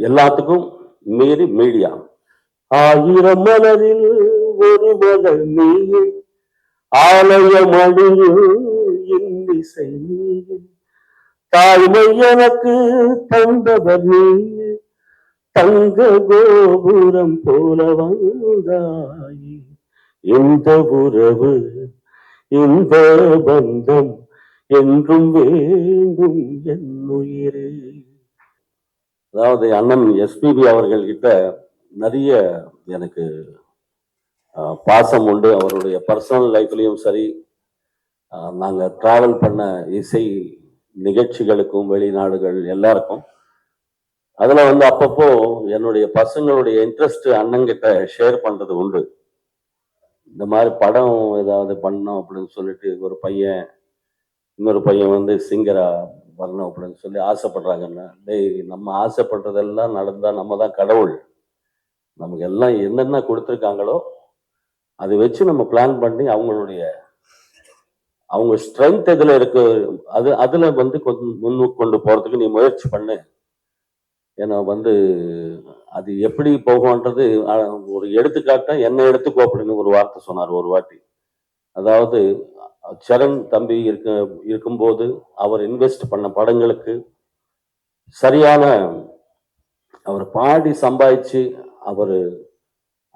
எல்லாத்துக்கும் மீறி மீடியா. ஆயிரம் மலரில் ஒரு மலர் நீ, ஆலய மடியில் இன்னிசை நீ, தாய்மை எனக்கு தந்தவர் நீ, தங்க கோபுரம் போல வந்தாய். இந்த உறவு, இந்த பந்தம் என்றும் வேண்டும் என் உயிரே. அதாவது அண்ணன் எஸ்பிபி அவர்கள் கிட்ட நிறைய எனக்கு பாசம் உண்டு. அவருடைய பர்சனல் லைஃப்லயும் சரி, நாங்க டிராவல் பண்ண இசை நிகழ்ச்சிகளுக்கும் வெளிநாடுகள் எல்லாருக்கும் அதுல வந்து அப்பப்போ என்னுடைய பசங்களுடைய இன்ட்ரெஸ்ட் அண்ணங்கிட்ட ஷேர் பண்றது உண்டு. இந்த மாதிரி படம் ஏதாவது பண்ணோம் அப்படின்னு சொல்லிட்டு ஒரு பையன் இன்னொரு பையன் வந்து சிங்கரா வரணும் அப்படின்னு சொல்லி ஆசைப்படுறாங்கன்னா, டேய் நம்ம ஆசைப்படுறதெல்லாம் நடந்தா நம்ம தான் கடவுள். நமக்கு எல்லாம் என்னென்ன கொடுத்துருக்காங்களோ அதை வச்சு நம்ம பிளான் பண்ணி அவங்க ஸ்ட்ரென்த் எதுல இருக்கு அதுல வந்து கொஞ்சம் முன்னுக்கு கொண்டு போறதுக்கு நீ முயற்சி பண்ணு. ஏன்னா வந்து அது எப்படி போகும்ன்றது ஒரு எடுத்துக்காட்டா என்ன எடுத்துக்கோ அப்படின்னு ஒரு வார்த்தை சொன்னார் ஒரு வாட்டி. அதாவது சரண் தம்பி இருக்கும்போது அவர் இன்வெஸ்ட் பண்ண படங்களுக்கு சரியான அவர் பாடி சம்பாதிச்சு அவர்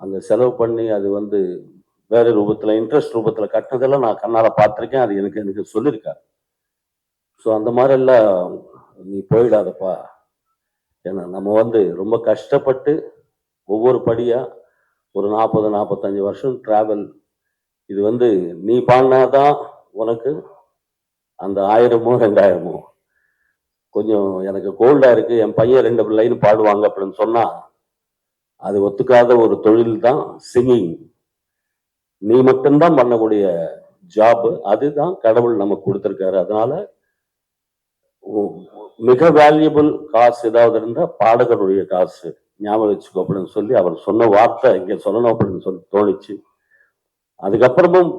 அங்க செலவு பண்ணி அது வந்து வேற ரூபத்துல இன்ட்ரெஸ்ட் ரூபத்துல கட்டினதெல்லாம் நான் கண்ணால பார்த்துருக்கேன். அது எனக்கு சொல்லியிருக்காரு. ஸோ அந்த மாதிரி எல்லாம் நீ போயிடாதப்பா. ஏன்னா நம்ம வந்து ரொம்ப கஷ்டப்பட்டு ஒவ்வொரு படியா ஒரு 40-45 வருஷம் டிராவல். இது வந்து நீ பாடினாதான் உனக்கு அந்த 1000மோ 2000மோ. கொஞ்சம் எனக்கு கோல்டா இருக்கு, என் பையன் 2 லைன் பாடுவாங்க அப்படின்னு சொன்னா அது ஒத்துக்காத ஒரு தொழில் தான் சிங்கிங். நீ மட்டும்தான் பண்ணக்கூடிய ஜாப். அதுதான் கடவுள் நமக்கு கொடுத்திருக்காரு. அதனால மிக வேல்யூபிள் காசு ஏதாவது இருந்தா பாடகருடைய காசு ஞாபகம் வச்சுக்கோ அப்படின்னு சொல்லி அவர் சொன்ன வார்த்தை இங்க சொல்லணும் அப்படின்னு சொல்லி தோணிச்சு. அதுக்கப்புறமும்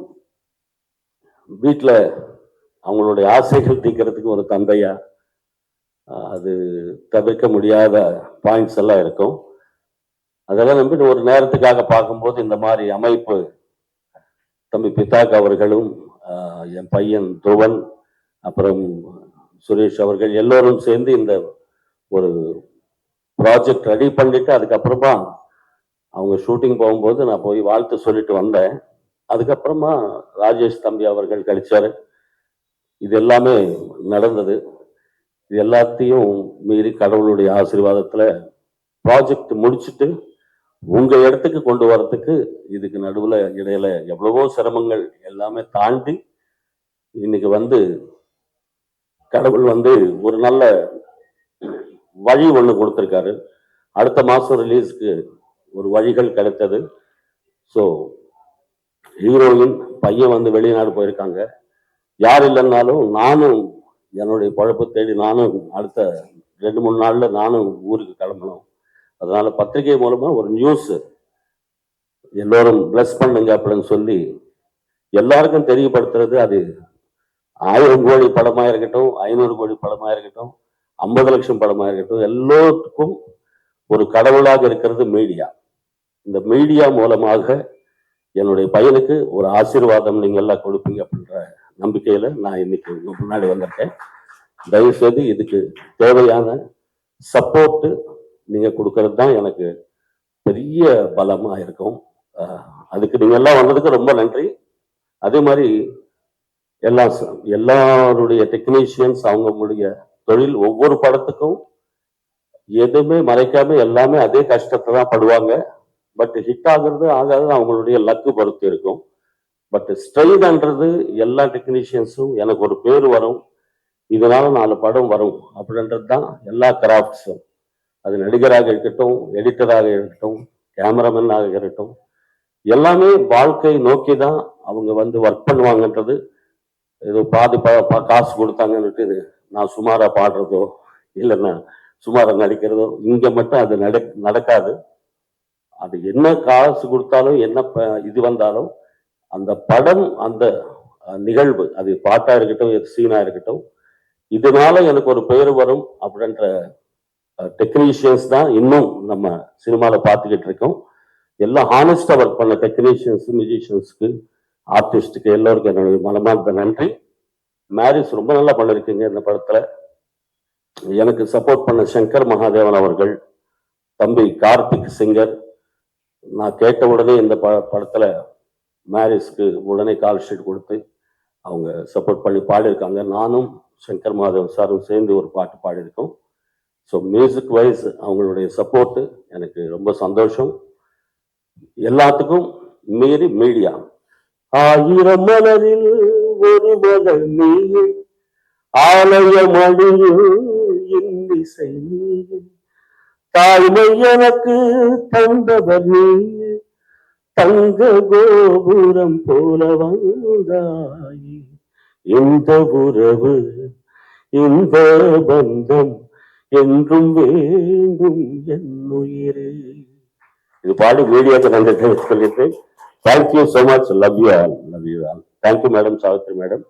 வீட்டுல அவங்களுடைய ஆசைகள் தீர்க்கறதுக்கு ஒரு தந்தையா அது தவிர்க்க முடியாத பாயிண்ட்ஸ் எல்லாம் இருக்கும். அதெல்லாம் நம்பி ஒரு நேரத்துக்காக பார்க்கும்போது இந்த மாதிரி அமைப்பு தம்பி பிதாக் அவர்களும் என் பையன் துருவன் அப்புறம் சுரேஷ் அவர்கள் எல்லோரும் சேர்ந்து இந்த ஒரு ப்ராஜெக்ட் ரெடி பண்ணிட்டு அதுக்கப்புறமா அவங்க ஷூட்டிங் போகும்போது நான் போய் வாழ்த்து சொல்லிட்டு வந்தேன். அதுக்கப்புறமா ராஜேஷ் தம்பி அவர்கள் கழிச்சாரு. இது எல்லாமே நடந்தது. இது எல்லாத்தையும் மீறி கடவுளுடைய ஆசீர்வாதத்துல ப்ராஜெக்ட் முடிச்சுட்டு உங்க இடத்துக்கு கொண்டு வரத்துக்கு இதுக்கு நடுவுல இடையில எவ்வளவோ சிரமங்கள் எல்லாமே தாண்டி இன்னைக்கு வந்து கடவுள் வந்து ஒரு நல்ல வழி ஒண்ணு கொடுத்திருக்காரு. அடுத்த மாசம் ரிலீஸ்க்கு ஒரு வழிகள் கிடைத்தது. ஸோ ஹீரோயின் பையன் வந்து வெளிநாடு போயிருக்காங்க. யார் இல்லைன்னாலும் நானும் என்னுடைய பழப்பு தேடி நானும் அடுத்த 2-3 நாள்ல நானும் ஊருக்கு கிளம்பணும். அதனால பத்திரிகை மூலமா ஒரு நியூஸ் எல்லோரும் பிளஸ் பண்ணுங்க அப்படின்னு சொல்லி எல்லாருக்கும் தெரியப்படுத்துறது. அது 1000 கோடி படமா இருக்கட்டும், 500 கோடி படமா இருக்கட்டும், 50 லட்சம் படமா இருக்கட்டும், எல்லோருக்கும் ஒரு கடவுளாக இருக்கிறது மீடியா. இந்த மீடியா மூலமாக என்னுடைய பையனுக்கு ஒரு ஆசீர்வாதம் நீங்க எல்லாம் கொடுப்பீங்க அப்படின்ற நம்பிக்கையில நான் இன்னைக்கு முன்னாடி வந்திருக்கேன். தயவு செய்து இதுக்கு தேவையான சப்போர்ட் நீங்க கொடுக்கறது தான் எனக்கு பெரிய பலமா இருக்கும். அதுக்கு நீங்க எல்லாம் வந்ததுக்கு ரொம்ப நன்றி. அதே மாதிரி எல்லாருடைய டெக்னீஷியன்ஸ் அவங்களுடைய தொழில் ஒவ்வொரு படத்துக்கும் எதுவுமே மறைக்காம எல்லாமே அதே கஷ்டத்தை தான் படுவாங்க. பட் ஹிட் ஆகுறது ஆகாது அவங்களுடைய லக்கு பொறுத்து இருக்கும். பட் ஸ்ட்ரெயின்ன்றது எல்லா டெக்னீஷியன்ஸும் எனக்கு ஒரு பேர் வரும், இதனால 4 படம் வரும் அப்படின்றது தான் எல்லா கிராஃப்ட்ஸும். அது நடிகராக இருக்கட்டும், எடிட்டராக இருக்கட்டும், கேமராமேனாக இருக்கட்டும், எல்லாமே வாழ்க்கை நோக்கி தான் அவங்க வந்து ஒர்க் பண்ணுவாங்கன்றது. ஏதோ பாதி காசு கொடுத்தாங்கன்னுட்டு நான் சுமாரா பாடுறதோ இல்லைன்னா சுமாரா நடிக்கிறதோ இங்க மட்டும் அது நடக்காது. அது என்ன காசு கொடுத்தாலும் என்ன இது வந்தாலும் அந்த படம் அந்த நிகழ்வு அது பாட்டா இருக்கட்டும் சீனா இருக்கட்டும் இதனால எனக்கு ஒரு பெயர் வரும் அப்படின்ற டெக்னீஷியன்ஸ் தான் இன்னும் நம்ம சினிமாவில் பார்த்துக்கிட்டு இருக்கோம். எல்லாம் ஹானஸ்டா ஒர்க் பண்ண டெக்னீஷியன்ஸ், மியூசிஷியன்ஸ்க்கு, ஆர்டிஸ்டுக்கு எல்லோருக்கும் என்னுடைய மனமார்ந்த நன்றி. மேரிஸ் ரொம்ப நல்லா பண்ணிருக்கீங்க இந்த படத்துல. எனக்கு சப்போர்ட் பண்ண சங்கர் மகாதேவன் அவர்கள், தம்பி கார்த்திக் சிங்கர், நான் கேட்ட உடனே இந்த படத்துல மேரிஸ்க்கு உடனே கால் ஷீட் கொடுத்து அவங்க சப்போர்ட் பண்ணி பாடியிருக்காங்க. நானும் சங்கர் மகாதேவன் சாரும் சேர்ந்து ஒரு பாட்டு பாடியிருக்கோம். ஸோ மியூசிக் வைஸ் அவங்களுடைய சப்போர்ட்டு எனக்கு ரொம்ப சந்தோஷம். எல்லாத்துக்கும் மீறி மீடியா, ஆயிரம் மலரில் ஒரு மலர் நீயே, ஆலய மடியில் இன்னிசை நீயே, தாய்மை எனக்கு தந்தவர் நீயே, தங்க கோபுரம் போல வந்தாயே, இந்த உறவு இந்த பந்தம் என்றும் வேண்டும் என் உயிரே. இது பாடி மீடியாவுக்கு நன்றி தெரிவித்துக் கொள்கிறேன். Thank you so much. Love you all. Love you all. Thank you, Madam Savitri Madam.